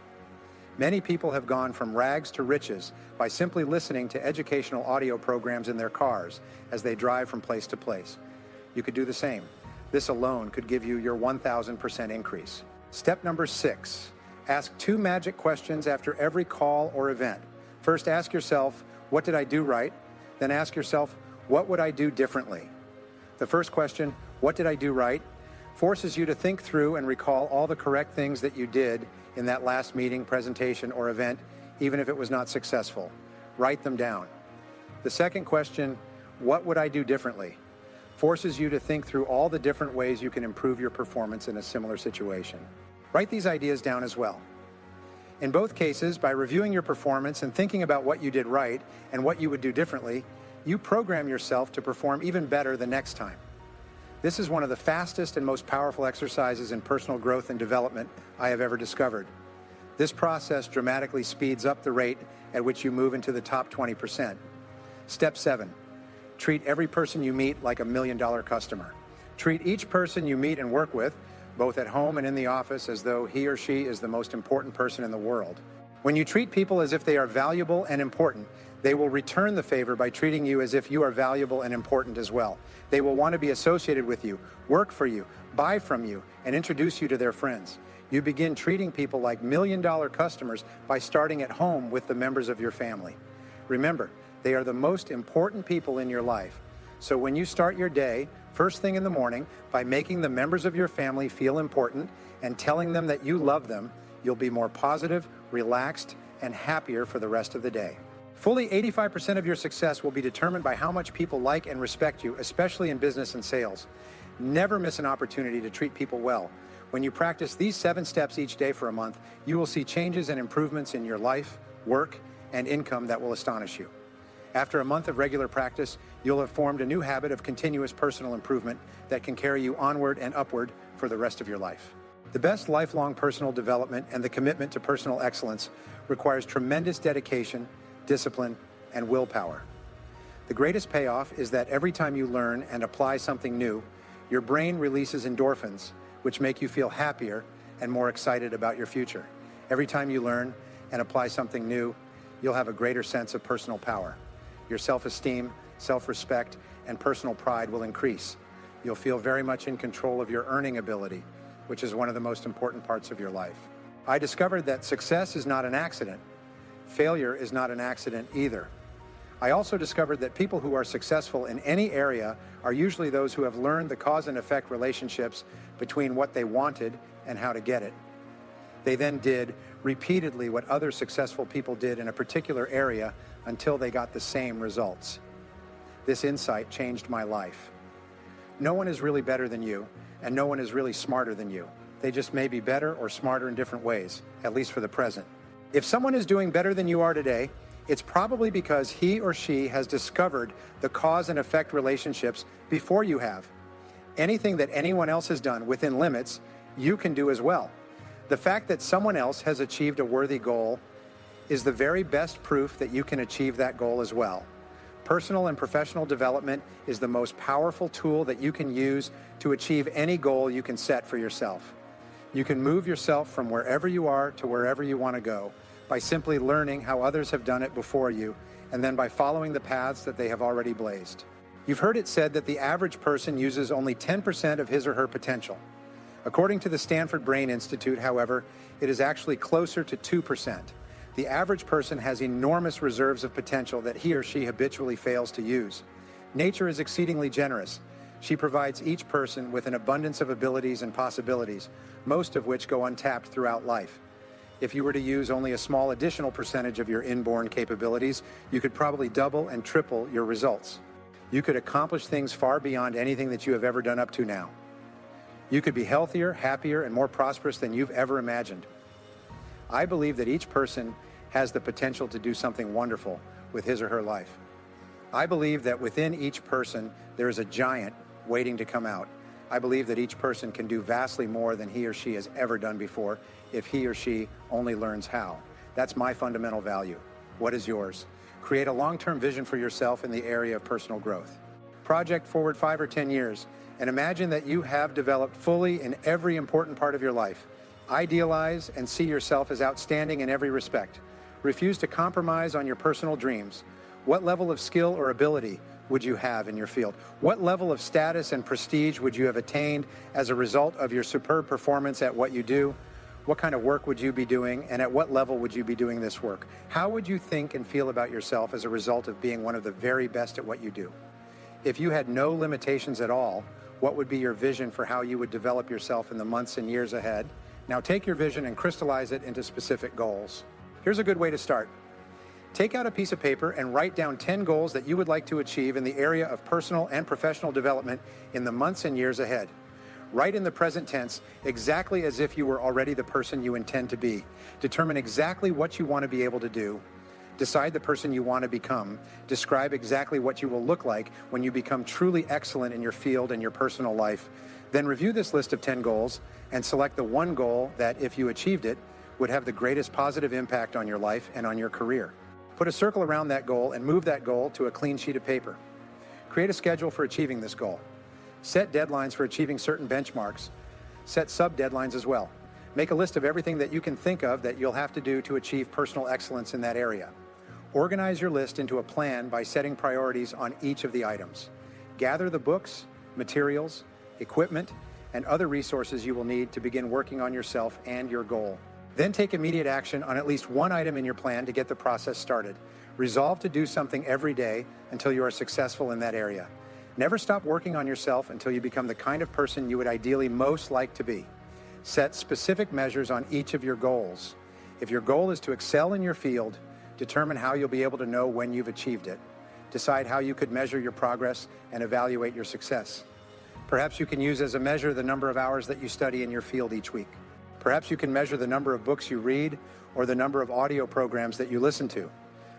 Many people have gone from rags to riches by simply listening to educational audio programs in their cars as they drive from place to place. You could do the same. This alone could give you your 1,000% increase. Step number 6, ask 2 magic questions after every call or event. First, ask yourself, what did I do right? Then ask yourself, what would I do differently? The first question, what did I do right, forces you to think through and recall all the correct things that you did in that last meeting, presentation, or event, even if it was not successful. Write them down. The second question, what would I do differently, forces you to think through all the different ways you can improve your performance in a similar situation. Write these ideas down as well. In both cases, by reviewing your performance and thinking about what you did right and what you would do differently, you program yourself to perform even better the next time. This is one of the fastest and most powerful exercises in personal growth and development I have ever discovered. This process dramatically speeds up the rate at which you move into the top 20%. Step 7. Treat every person you meet like $1 million customer. Treat each person you meet and work with, both at home and in the office, as though he or she is the most important person in the world. When you treat people as if they are valuable and important, they will return the favor by treating you as if you are valuable and important as well. They will want to be associated with you, work for you, buy from you, and introduce you to their friends. You begin treating people like $1 million customers by starting at home with the members of your family. Remember, they are the most important people in your life. So when you start your day, first thing in the morning, by making the members of your family feel important and telling them that you love them, you'll be more positive, relaxed, and happier for the rest of the day. Fully 85% of your success will be determined by how much people like and respect you, especially in business and sales. Never miss an opportunity to treat people well. When you practice these 7 steps each day for a month, you will see changes and improvements in your life, work, and income that will astonish you. After a month of regular practice, you'll have formed a new habit of continuous personal improvement that can carry you onward and upward for the rest of your life. The best lifelong personal development and the commitment to personal excellence requires tremendous dedication, discipline, and willpower. The greatest payoff is that every time you learn and apply something new, your brain releases endorphins, which make you feel happier and more excited about your future. Every time you learn and apply something new, you'll have a greater sense of personal power. Your self-esteem, self-respect, and personal pride will increase. You'll feel very much in control of your earning ability, which is one of the most important parts of your life. I discovered that success is not an accident. Failure is not an accident either. I also discovered that people who are successful in any area are usually those who have learned the cause and effect relationships between what they wanted and how to get it. They then did repeatedly what other successful people did in a particular area until they got the same results. This insight changed my life. No one is really better than you, and no one is really smarter than you. They just may be better or smarter in different ways, at least for the present. If someone is doing better than you are today, it's probably because he or she has discovered the cause and effect relationships before you have. Anything that anyone else has done within limits, you can do as well. The fact that someone else has achieved a worthy goal is the very best proof that you can achieve that goal as well. Personal and professional development is the most powerful tool that you can use to achieve any goal you can set for yourself. You can move yourself from wherever you are to wherever you want to go by simply learning how others have done it before you, and then by following the paths that they have already blazed. You've heard it said that the average person uses only 10% of his or her potential. According to the Stanford Brain Institute, however, it is actually closer to 2%. The average person has enormous reserves of potential that he or she habitually fails to use. Nature is exceedingly generous. She provides each person with an abundance of abilities and possibilities, most of which go untapped throughout life. If you were to use only a small additional percentage of your inborn capabilities, you could probably double and triple your results. You could accomplish things far beyond anything that you have ever done up to now. You could be healthier, happier, and more prosperous than you've ever imagined. I believe that each person has the potential to do something wonderful with his or her life. I believe that within each person, there is a giant waiting to come out. I believe that each person can do vastly more than he or she has ever done before if he or she only learns how. That's my fundamental value. What is yours? Create a long-term vision for yourself in the area of personal growth. Project forward 5 or 10 years and imagine that you have developed fully in every important part of your life. Idealize and see yourself as outstanding in every respect. Refuse to compromise on your personal dreams. What level of skill or ability would you have in your field? What level of status and prestige would you have attained as a result of your superb performance at what you do? What kind of work would you be doing, and at what level would you be doing this work? How would you think and feel about yourself as a result of being one of the very best at what you do? If you had no limitations at all, what would be your vision for how you would develop yourself in the months and years ahead? Now take your vision and crystallize it into specific goals. Here's a good way to start. Take out a piece of paper and write down 10 goals that you would like to achieve in the area of personal and professional development in the months and years ahead. Write in the present tense exactly as if you were already the person you intend to be. Determine exactly what you want to be able to do. Decide the person you want to become. Describe exactly what you will look like when you become truly excellent in your field and your personal life. Then review this list of 10 goals and select the one goal that, if you achieved it, would have the greatest positive impact on your life and on your career. Put a circle around that goal and move that goal to a clean sheet of paper. Create a schedule for achieving this goal. Set deadlines for achieving certain benchmarks. Set sub-deadlines as well. Make a list of everything that you can think of that you'll have to do to achieve personal excellence in that area. Organize your list into a plan by setting priorities on each of the items. Gather the books, materials, equipment, and other resources you will need to begin working on yourself and your goal. Then take immediate action on at least one item in your plan to get the process started. Resolve to do something every day until you are successful in that area. Never stop working on yourself until you become the kind of person you would ideally most like to be. Set specific measures on each of your goals. If your goal is to excel in your field, determine how you'll be able to know when you've achieved it. Decide how you could measure your progress and evaluate your success. Perhaps you can use as a measure the number of hours that you study in your field each week. Perhaps you can measure the number of books you read or the number of audio programs that you listen to.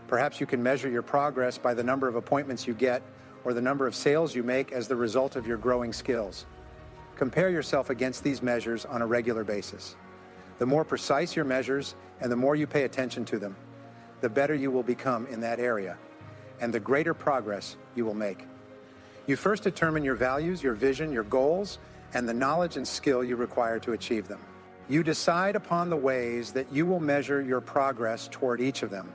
Perhaps you can measure your progress by the number of appointments you get or the number of sales you make as the result of your growing skills. Compare yourself against these measures on a regular basis. The more precise your measures and the more you pay attention to them, the better you will become in that area and the greater progress you will make. You first determine your values, your vision, your goals, and the knowledge and skill you require to achieve them. You decide upon the ways that you will measure your progress toward each of them.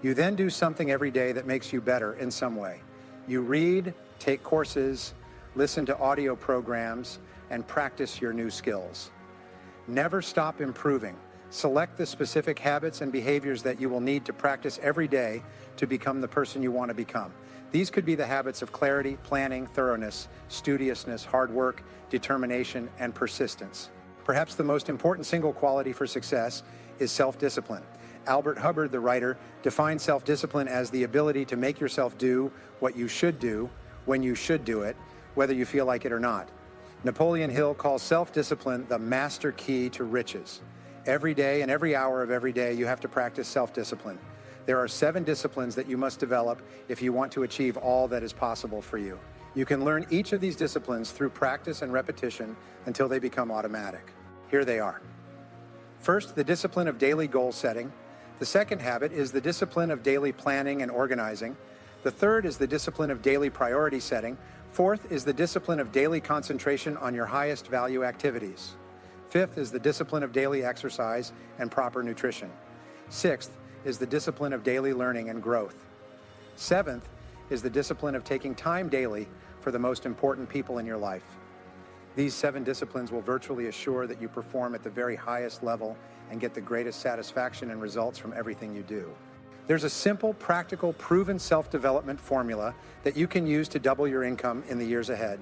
You then do something every day that makes you better in some way. You read, take courses, listen to audio programs, and practice your new skills. Never stop improving. Select the specific habits and behaviors that you will need to practice every day to become the person you want to become. These could be the habits of clarity, planning, thoroughness, studiousness, hard work, determination, and persistence. Perhaps the most important single quality for success is self-discipline. Albert Hubbard, the writer, defined self-discipline as the ability to make yourself do what you should do when you should do it, whether you feel like it or not. Napoleon Hill calls self-discipline the master key to riches. Every day and every hour of every day, you have to practice self-discipline. There are 7 disciplines that you must develop if you want to achieve all that is possible for you. You can learn each of these disciplines through practice and repetition until they become automatic. Here they are. First, the discipline of daily goal setting. The second habit is the discipline of daily planning and organizing. The third is the discipline of daily priority setting. Fourth is the discipline of daily concentration on your highest value activities. Fifth is the discipline of daily exercise and proper nutrition. Sixth is the discipline of daily learning and growth. Seventh is the discipline of taking time daily for the most important people in your life. These 7 disciplines will virtually assure that you perform at the very highest level and get the greatest satisfaction and results from everything you do. There's a simple, practical, proven self-development formula that you can use to double your income in the years ahead.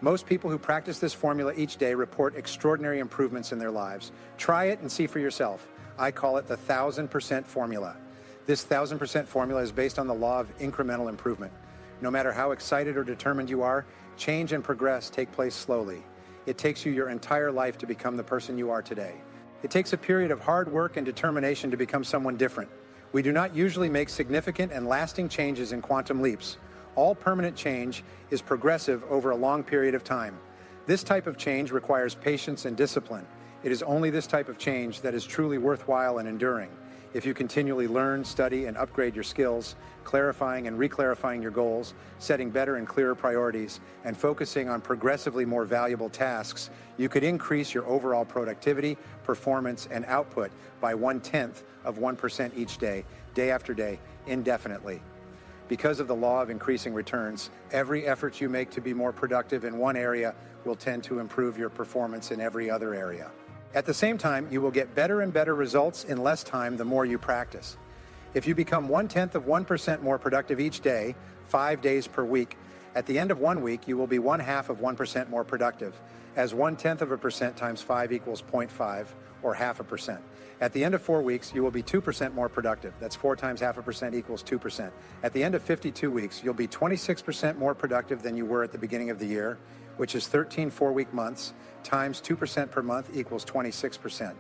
Most people who practice this formula each day report extraordinary improvements in their lives. Try it and see for yourself. I call it the 1,000% formula. This 1,000% formula is based on the law of incremental improvement. No matter how excited or determined you are, change and progress take place slowly. It takes you your entire life to become the person you are today. It takes a period of hard work and determination to become someone different. We do not usually make significant and lasting changes in quantum leaps. All permanent change is progressive over a long period of time. This type of change requires patience and discipline. It is only this type of change that is truly worthwhile and enduring. If you continually learn, study, and upgrade your skills, clarifying and reclarifying your goals, setting better and clearer priorities, and focusing on progressively more valuable tasks, you could increase your overall productivity, performance, and output by 0.1% each day, day after day, indefinitely. Because of the law of increasing returns, every effort you make to be more productive in one area will tend to improve your performance in every other area. At the same time, you will get better and better results in less time the more you practice. If you become 0.1% more productive each day, 5 days per week, at the end of 1 week, you will be 0.5% more productive, as 0.1% times 5 equals 0.5, or 0.5%. At the end of 4 weeks, you will be 2% more productive. That's 4 times 0.5% equals 2%. At the end of 52 weeks, you'll be 26% more productive than you were at the beginning of the year, which is 13 4-week months, times 2% per month equals 26%.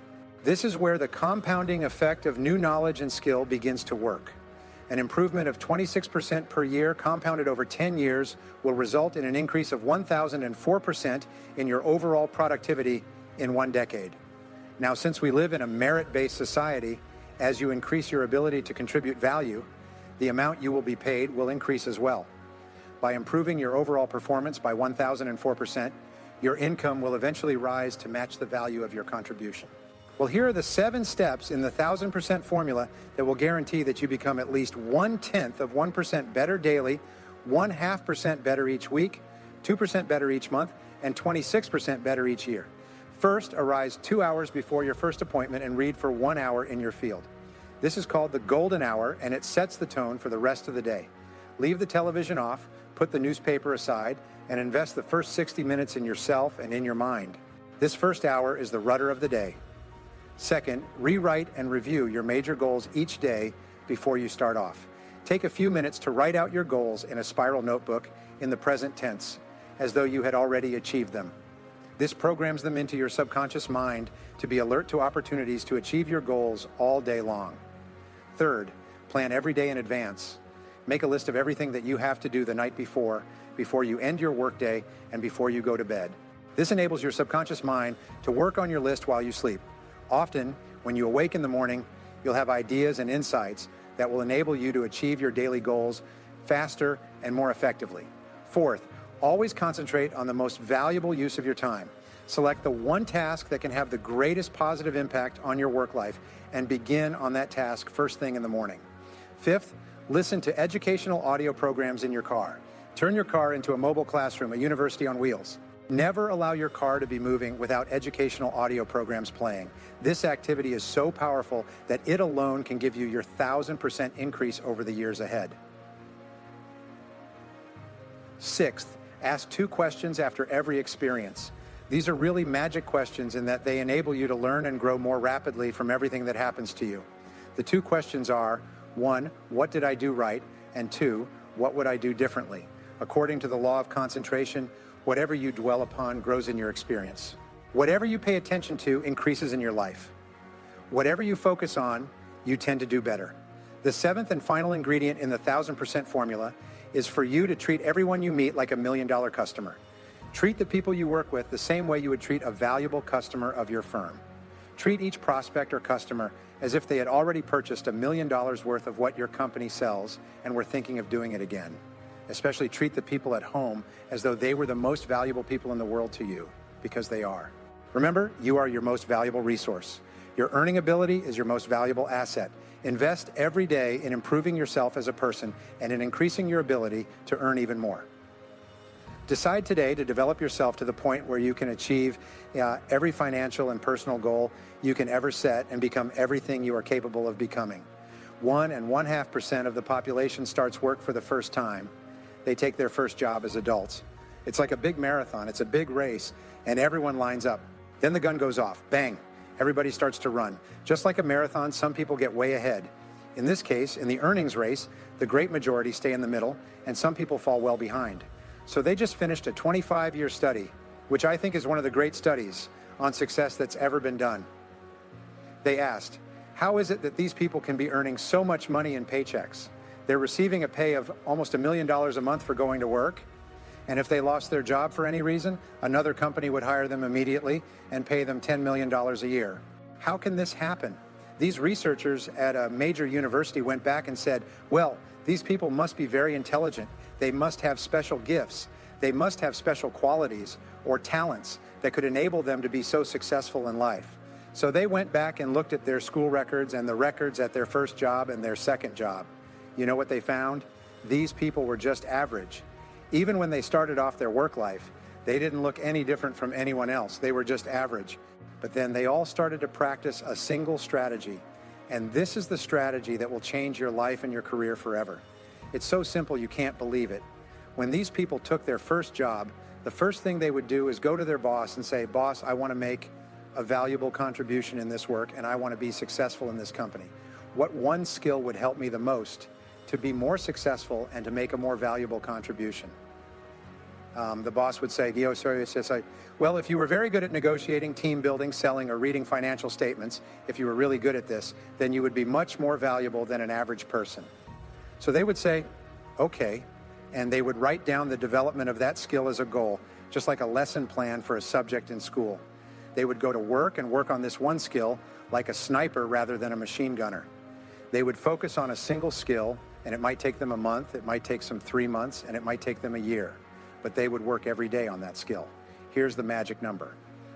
This is where the compounding effect of new knowledge and skill begins to work. An improvement of 26% per year compounded over 10 years will result in an increase of 1,004% in your overall productivity in 1 decade. Now, since we live in a merit-based society, as you increase your ability to contribute value, the amount you will be paid will increase as well. By improving your overall performance by 1,004%, your income will eventually rise to match the value of your contribution. Well, here are the 7 steps in the 1,000% formula that will guarantee that you become at least 1/10 of 1% better daily, 0.5% better each week, 2% better each month, and 26% better each year. First, arise 2 hours before your first appointment and read for 1 hour in your field. This is called the golden hour, and it sets the tone for the rest of the day. Leave the television off, put the newspaper aside, and invest the first 60 minutes in yourself and in your mind. This first hour is the rudder of the day. Second, rewrite and review your major goals each day before you start off. Take a few minutes to write out your goals in a spiral notebook in the present tense, as though you had already achieved them. This programs them into your subconscious mind to be alert to opportunities to achieve your goals all day long. Third, plan every day in advance. Make a list of everything that you have to do the night before you end your workday and before you go to bed. This enables your subconscious mind to work on your list while you sleep. Often, when you awake in the morning, you'll have ideas and insights that will enable you to achieve your daily goals faster and more effectively. Fourth, always concentrate on the most valuable use of your time. Select the one task that can have the greatest positive impact on your work life and begin on that task first thing in the morning. Fifth, listen to educational audio programs in your car. Turn your car into a mobile classroom, a university on wheels. Never allow your car to be moving without educational audio programs playing. This activity is so powerful that it alone can give you your 1,000% increase over the years ahead. Sixth, ask 2 questions after every experience. These are really magic questions in that they enable you to learn and grow more rapidly from everything that happens to you. The 2 questions are, 1, what did I do right? And 2, what would I do differently? According to the law of concentration, whatever you dwell upon grows in your experience. Whatever you pay attention to increases in your life. Whatever you focus on, you tend to do better. The 7th and final ingredient in the 1,000% formula is for you to treat everyone you meet like a $1 million customer. Treat the people you work with the same way you would treat a valuable customer of your firm. Treat each prospect or customer as if they had already purchased $1 million worth of what your company sells and were thinking of doing it again. Especially treat the people at home as though they were the most valuable people in the world to you, because they are. Remember, you are your most valuable resource. Your earning ability is your most valuable asset. Invest every day in improving yourself as a person and in increasing your ability to earn even more. Decide today to develop yourself to the point where you can achieve every financial and personal goal you can ever set and become everything you are capable of becoming. 1.5% of the population starts work for the first time. They take their first job as adults. It's like a big marathon. It's a big race, and everyone lines up. Then the gun goes off. Bang. Everybody starts to run. Just like a marathon, some people get way ahead. In this case, in the earnings race, the great majority stay in the middle, and some people fall well behind. So they just finished a 25-year study, which I think is one of the great studies on success that's ever been done. They asked, how is it that these people can be earning so much money in paychecks? They're receiving a pay of almost $1 million a month for going to work. And if they lost their job for any reason, another company would hire them immediately and pay them $10 million a year. How can this happen? These researchers at a major university went back and said, well, these people must be very intelligent. They must have special gifts. They must have special qualities or talents that could enable them to be so successful in life. So they went back and looked at their school records and the records at their first job and their second job. You know what they found? These people were just average. Even when they started off their work life, they didn't look any different from anyone else. They were just average. But then they all started to practice a single strategy. And this is the strategy that will change your life and your career forever. It's so simple you can't believe it. When these people took their first job, the first thing they would do is go to their boss and say, boss, I want to make a valuable contribution in this work and I want to be successful in this company. What one skill would help me the most to be more successful and to make a more valuable contribution? The boss would say, well, if you were very good at negotiating, team building, selling, or reading financial statements, if you were really good at this, then you would be much more valuable than an average person. So they would say, okay, and they would write down the development of that skill as a goal, just like a lesson plan for a subject in school. They would go to work and work on this one skill like a sniper rather than a machine gunner. They would focus on a single skill, and it might take them a month, it might take them 3 months, and it might take them a year. But they would work every day on that skill. Here's the magic number.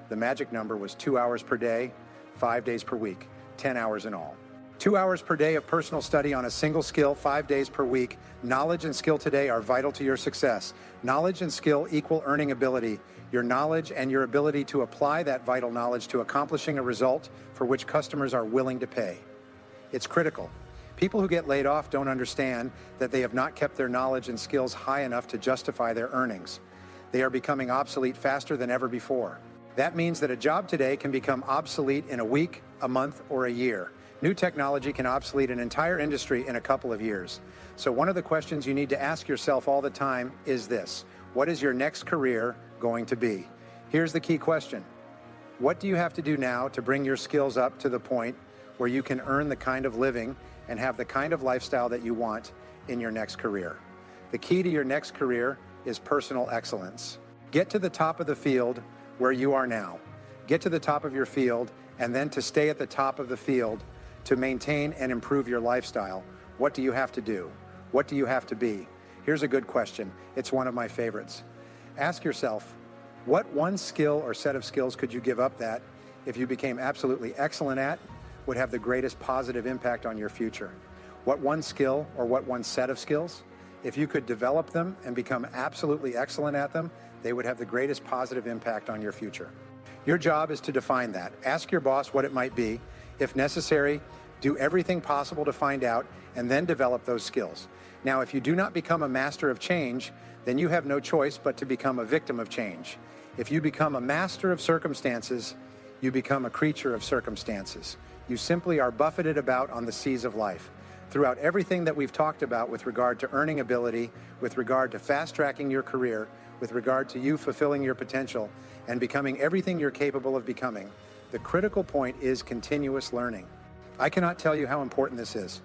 The magic number was 2 hours per day, 5 days per week, 10 hours in all. 2 hours per day of personal study on a single skill, 5 days per week. Knowledge and skill today are vital to your success. Knowledge and skill equal earning ability. Your knowledge and your ability to apply that vital knowledge to accomplishing a result for which customers are willing to pay. It's critical. People who get laid off don't understand that they have not kept their knowledge and skills high enough to justify their earnings. They are becoming obsolete faster than ever before. That means that a job today can become obsolete in a week, a month, or a year. New technology can obsolete an entire industry in a couple of years. So one of the questions you need to ask yourself all the time is this: what is your next career going to be? Here's the key question. What do you have to do now to bring your skills up to the point where you can earn the kind of living and have the kind of lifestyle that you want in your next career? The key to your next career is personal excellence. Get to the top of the field where you are now. Get to the top of your field, and then to stay at the top of the field, to maintain and improve your lifestyle, what do you have to do? What do you have to be? Here's a good question. It's one of my favorites. Ask yourself, what one skill or set of skills could you give up that, if you became absolutely excellent at, would have the greatest positive impact on your future? What one skill or what one set of skills, if you could develop them and become absolutely excellent at them, they would have the greatest positive impact on your future. Your job is to define that. Ask your boss what it might be. If necessary, do everything possible to find out and then develop those skills. Now, if you do not become a master of change, then you have no choice but to become a victim of change. If you become a master of circumstances, you become a creature of circumstances. You simply are buffeted about on the seas of life. Throughout everything that we've talked about with regard to earning ability, with regard to fast-tracking your career, with regard to you fulfilling your potential and becoming everything you're capable of becoming, the critical point is continuous learning. I cannot tell you how important this is.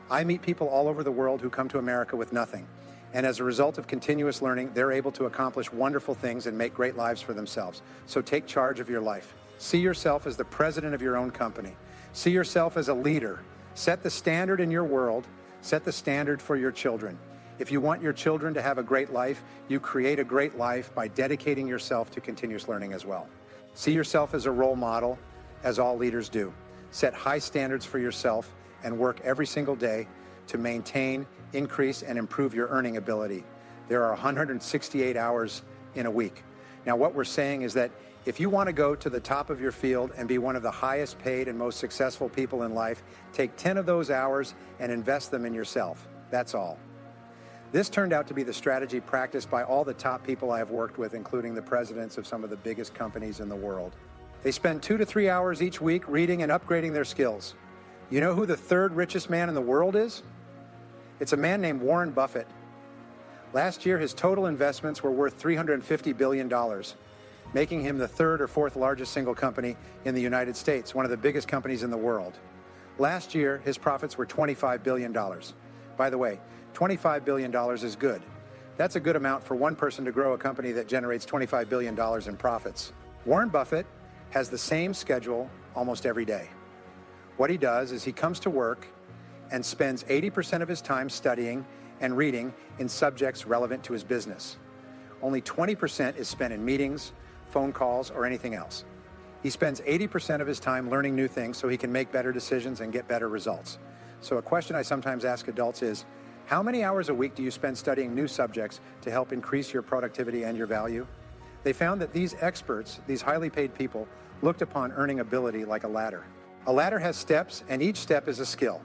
I meet people all over the world who come to America with nothing. And as a result of continuous learning, they're able to accomplish wonderful things and make great lives for themselves. So take charge of your life. See yourself as the president of your own company. See yourself as a leader. Set the standard in your world. Set the standard for your children. If you want your children to have a great life, you create a great life by dedicating yourself to continuous learning as well. See yourself as a role model, as all leaders do. Set high standards for yourself and work every single day to maintain, increase, and improve your earning ability. There are 168 hours in a week. Now, what we're saying is that if you want to go to the top of your field and be one of the highest paid and most successful people in life, take 10 of those hours and invest them in yourself. That's all. This turned out to be the strategy practiced by all the top people I have worked with, including the presidents of some of the biggest companies in the world. They spend 2 to 3 hours each week reading and upgrading their skills. You know who the third richest man in the world is? It's a man named Warren Buffett. Last year, his total investments were worth $350 billion, making him the third or fourth largest single company in the United States, one of the biggest companies in the world. Last year, his profits were $25 billion. By the way, $25 billion is good. That's a good amount for one person to grow a company that generates $25 billion in profits. Warren Buffett has the same schedule almost every day. What he does is he comes to work and spends 80% of his time studying and reading in subjects relevant to his business. Only 20% is spent in meetings, phone calls, or anything else. He spends 80% of his time learning new things so he can make better decisions and get better results. So a question I sometimes ask adults is, how many hours a week do you spend studying new subjects to help increase your productivity and your value? They found that these experts, these highly paid people, looked upon earning ability like a ladder. A ladder has steps, and each step is a skill.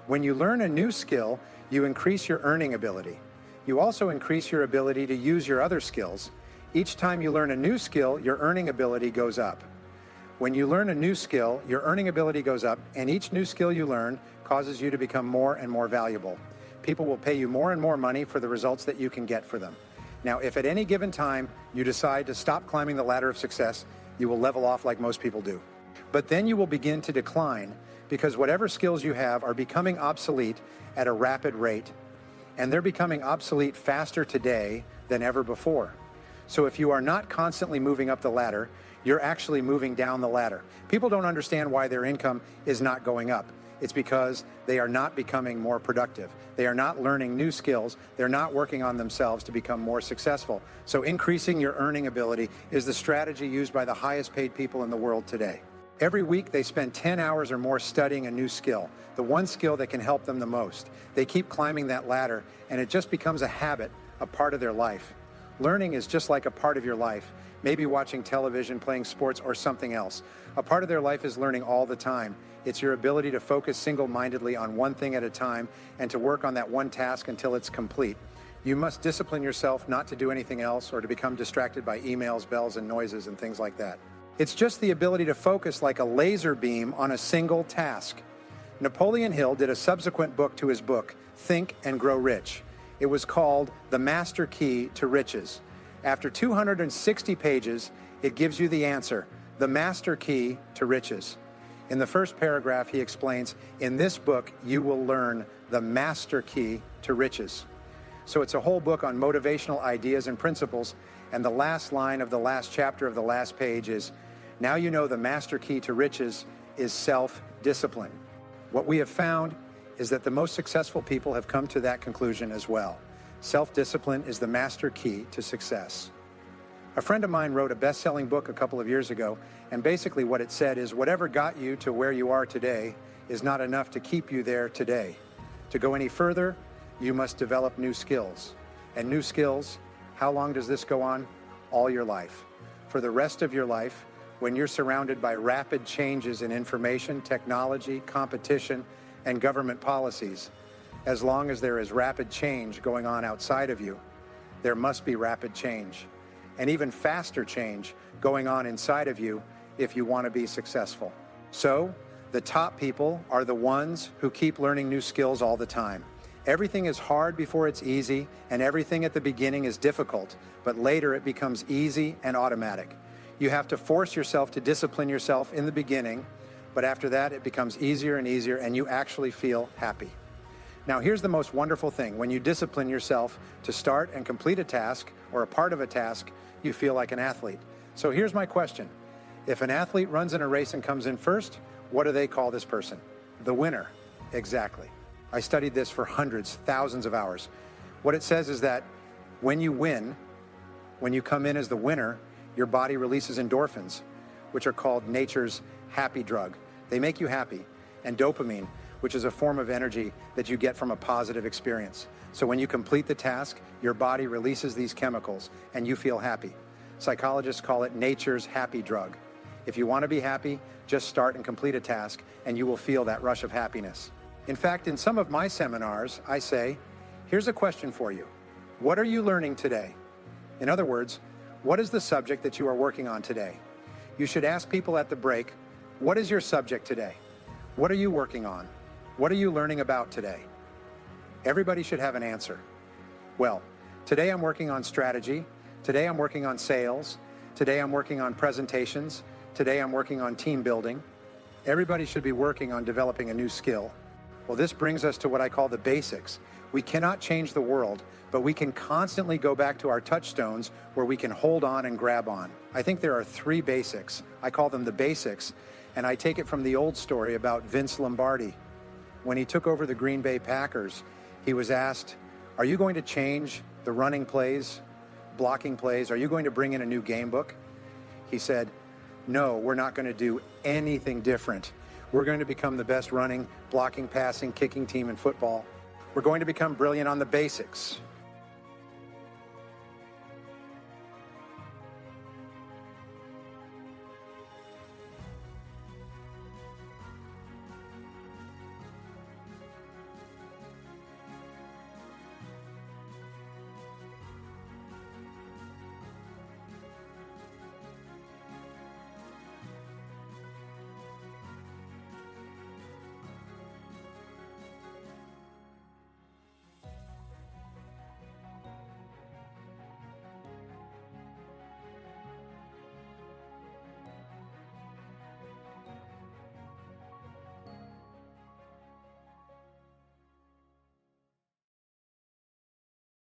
When you learn a new skill, you increase your earning ability. You also increase your ability to use your other skills. Each time you learn a new skill, your earning ability goes up. When you learn a new skill, your earning ability goes up, and each new skill you learn causes you to become more and more valuable. People will pay you more and more money for the results that you can get for them. Now, if at any given time you decide to stop climbing the ladder of success, you will level off like most people do. But then you will begin to decline because whatever skills you have are becoming obsolete at a rapid rate, and they're becoming obsolete faster today than ever before. So if you are not constantly moving up the ladder, you're actually moving down the ladder. People don't understand why their income is not going up. It's because they are not becoming more productive. They are not learning new skills. They're not working on themselves to become more successful. So increasing your earning ability is the strategy used by the highest paid people in the world today. Every week they spend 10 hours or more studying a new skill, the one skill that can help them the most. They keep climbing that ladder and it just becomes a habit, a part of their life. Learning is just like a part of your life, maybe watching television, playing sports, or something else. A part of their life is learning all the time. It's your ability to focus single-mindedly on one thing at a time and to work on that one task until it's complete. You must discipline yourself not to do anything else or to become distracted by emails, bells, and noises and things like that. It's just the ability to focus like a laser beam on a single task. Napoleon Hill did a subsequent book to his book, Think and Grow Rich. It was called The Master Key to Riches. After 260 pages, it gives you the answer, the master key to riches. In the first paragraph, he explains, in this book, you will learn the master key to riches. So it's a whole book on motivational ideas and principles, and the last line of the last chapter of the last page is, now you know the master key to riches is self-discipline. What we have found is that the most successful people have come to that conclusion as well. Self-discipline is the master key to success. A friend of mine wrote a best-selling book a couple of years ago, and basically what it said is whatever got you to where you are today is not enough to keep you there today. To go any further, you must develop new skills. And new skills, how long does this go on? All your life. For the rest of your life, when you're surrounded by rapid changes in information, technology, competition, and government policies, as long as there is rapid change going on outside of you, there must be rapid change, and even faster change going on inside of you if you want to be successful. So, the top people are the ones who keep learning new skills all the time. Everything is hard before it's easy, and everything at the beginning is difficult, but later it becomes easy and automatic. You have to force yourself to discipline yourself in the beginning, but after that it becomes easier and easier, and you actually feel happy. Now here's the most wonderful thing. When you discipline yourself to start and complete a task or a part of a task, you feel like an athlete. So here's my question. If an athlete runs in a race and comes in first, what do they call this person? The winner. Exactly. I studied this for hundreds, thousands of hours. What it says is that when you win, when you come in as the winner, your body releases endorphins, which are called nature's happy drug. They make you happy. And dopamine, which is a form of energy that you get from a positive experience. So when you complete the task, your body releases these chemicals and you feel happy. Psychologists call it nature's happy drug. If you want to be happy, just start and complete a task and you will feel that rush of happiness. In fact, in some of my seminars, I say, here's a question for you. What are you learning today? In other words, what is the subject that you are working on today? You should ask people at the break, what is your subject today? What are you working on? What are you learning about today? Everybody should have an answer. Well, today I'm working on strategy. Today I'm working on sales. Today I'm working on presentations. Today I'm working on team building. Everybody should be working on developing a new skill. Well, this brings us to what I call the basics. We cannot change the world, but we can constantly go back to our touchstones where we can hold on and grab on. I think there are three basics. I call them the basics, and I take it from the old story about Vince Lombardi. When he took over the Green Bay Packers, he was asked, are you going to change the running plays, blocking plays? Are you going to bring in a new game book? He said, no, we're not going to do anything different. We're going to become the best running, blocking, passing, kicking team in football. We're going to become brilliant on the basics.